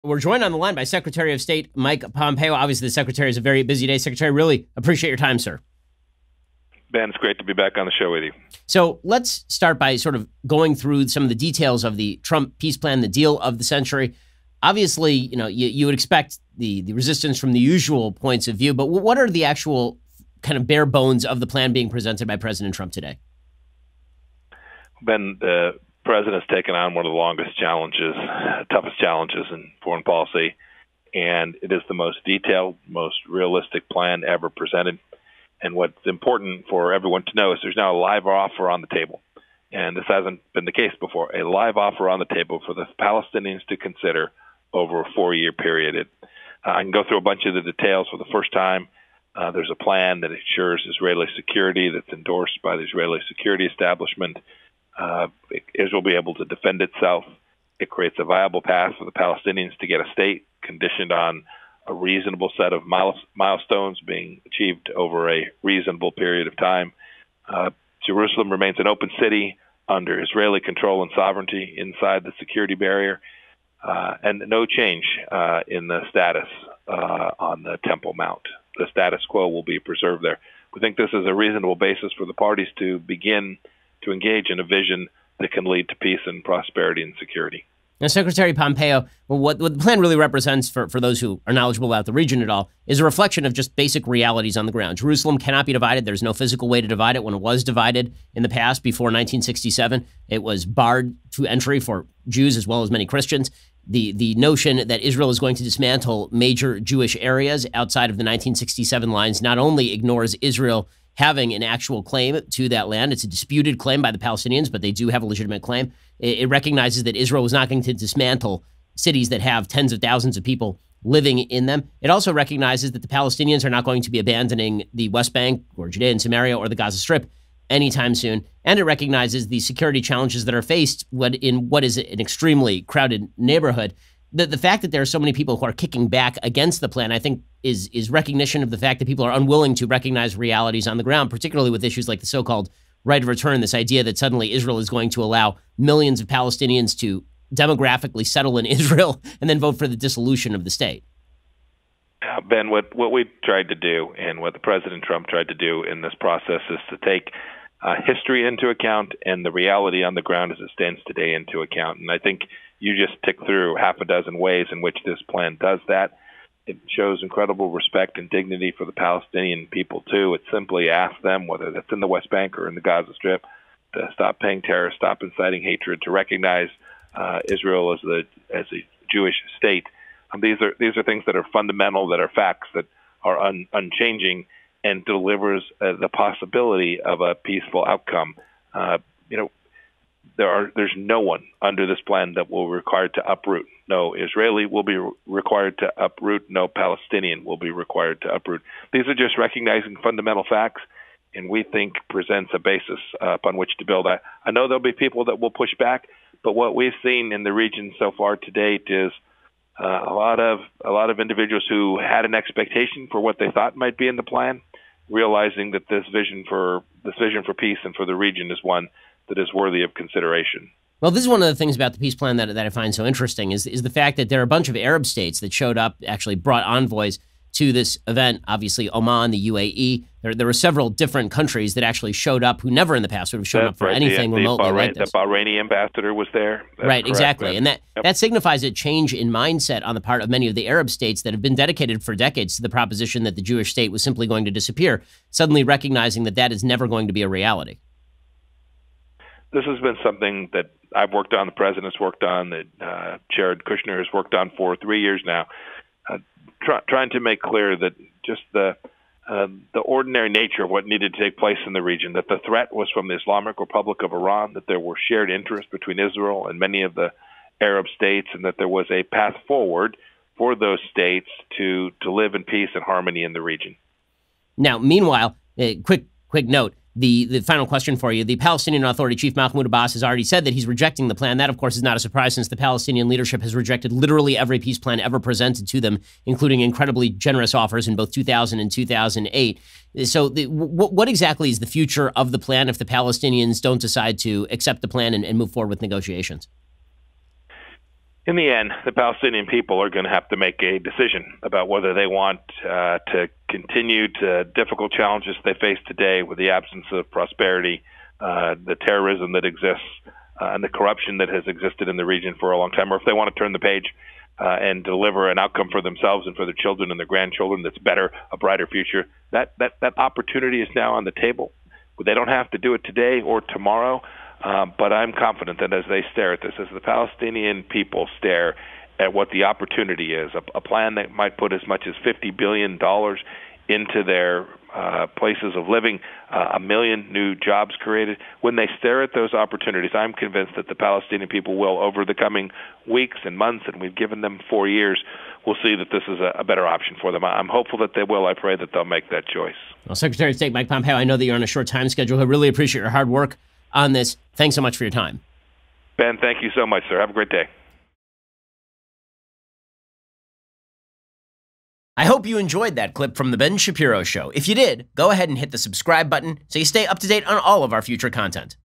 We're joined on the line by Secretary of State Mike Pompeo. Obviously, the Secretary is a very busy day. Secretary, really appreciate your time, sir. Ben, it's great to be back on the show with you. So let's start by sort of going through some of the details of the Trump peace plan, the deal of the century. Obviously, you would expect the resistance from the usual points of view, but what are the actual kind of bare bones of the plan being presented by President Trump today? Ben, the president's taken on one of the longest challenges, toughest challenges in foreign policy, and it is the most detailed, most realistic plan ever presented. And what's important for everyone to know is there's now a live offer on the table. And this hasn't been the case before. A live offer on the table for the Palestinians to consider over a 4-year period. I can go through a bunch of the details for the first time. There's a plan that ensures Israeli security that's endorsed by the Israeli security establishment. Israel will be able to defend itself. It creates a viable path for the Palestinians to get a state conditioned on a reasonable set of milestones being achieved over a reasonable period of time. Jerusalem remains an open city under Israeli control and sovereignty inside the security barrier, and no change in the status on the Temple Mount. The status quo will be preserved there. We think this is a reasonable basis for the parties to begin to engage in a vision that can lead to peace and prosperity and security. Now, Secretary Pompeo, what the plan really represents for those who are knowledgeable about the region at all is a reflection of just basic realities on the ground. Jerusalem cannot be divided. There's no physical way to divide it. When it was divided in the past, before 1967, it was barred to entry for Jews as well as many Christians. The notion that Israel is going to dismantle major Jewish areas outside of the 1967 lines not only ignores Israel having an actual claim to that land. It's a disputed claim by the Palestinians, but they do have a legitimate claim. It recognizes that Israel is not going to dismantle cities that have tens of thousands of people living in them. It also recognizes that the Palestinians are not going to be abandoning the West Bank or Judea and Samaria or the Gaza Strip anytime soon. And it recognizes the security challenges that are faced in what is an extremely crowded neighborhood. The fact that there are so many people who are kicking back against the plan, I think, is recognition of the fact that people are unwilling to recognize realities on the ground, particularly with issues like the so-called right of return, this idea that suddenly Israel is going to allow millions of Palestinians to demographically settle in Israel and then vote for the dissolution of the state. Ben, what we tried to do and what the President Trump tried to do in this process is to take history into account and the reality on the ground as it stands today into account. And I think you just tick through half a dozen ways in which this plan does that. It shows incredible respect and dignity for the Palestinian people, too. It simply asks them, whether that's in the West Bank or in the Gaza Strip, to stop paying terrorists, stop inciting hatred, to recognize Israel as a Jewish state. These are things that are fundamental, that are facts, that are unchanging, and delivers the possibility of a peaceful outcome. There's no one under this plan that will be required to uproot. No Israeli will be required to uproot. No Palestinian will be required to uproot. These are just recognizing fundamental facts, and we think presents a basis upon which to build. I know there'll be people that will push back, but what we've seen in the region so far to date is a lot of individuals who had an expectation for what they thought might be in the plan, realizing that this vision for peace and for the region is one that is worthy of consideration. Well, this is one of the things about the peace plan that I find so interesting is the fact that there are a bunch of Arab states that showed up, actually brought envoys to this event. Obviously, Oman, the UAE. There were several different countries that actually showed up who never in the past would have shown up for anything remotely like this. The Bahraini ambassador was there. That's right, correct, exactly. man. And that signifies a change in mindset on the part of many of the Arab states that have been dedicated for decades to the proposition that the Jewish state was simply going to disappear, suddenly recognizing that that is never going to be a reality. This has been something that I've worked on, the president's worked on, that Jared Kushner has worked on for 3 years now, trying to make clear that just the ordinary nature of what needed to take place in the region, that the threat was from the Islamic Republic of Iran, that there were shared interests between Israel and many of the Arab states, and that there was a path forward for those states to live in peace and harmony in the region. Now, meanwhile, quick note. The final question for you. The Palestinian Authority Chief Mahmoud Abbas has already said that he's rejecting the plan. That, of course, is not a surprise since the Palestinian leadership has rejected literally every peace plan ever presented to them, including incredibly generous offers in both 2000 and 2008. So what exactly is the future of the plan if the Palestinians don't decide to accept the plan and move forward with negotiations? In the end, the Palestinian people are going to have to make a decision about whether they want to continue to difficult challenges they face today with the absence of prosperity, the terrorism that exists, and the corruption that has existed in the region for a long time, or if they want to turn the page and deliver an outcome for themselves and for their children and their grandchildren that's better, a brighter future. That opportunity is now on the table. They don't have to do it today or tomorrow. But I'm confident that as they stare at this, as the Palestinian people stare at what the opportunity is, a plan that might put as much as $50 billion into their places of living, 1 million new jobs created. When they stare at those opportunities, I'm convinced that the Palestinian people will, over the coming weeks and months, and we've given them 4 years, will see that this is a better option for them. I'm hopeful that they will. I pray that they'll make that choice. Well, Secretary of State Mike Pompeo, I know that you're on a short time schedule. I really appreciate your hard work on this. Thanks so much for your time. Ben, thank you so much, sir. Have a great day. I hope you enjoyed that clip from The Ben Shapiro Show. If you did, go ahead and hit the subscribe button so you stay up to date on all of our future content.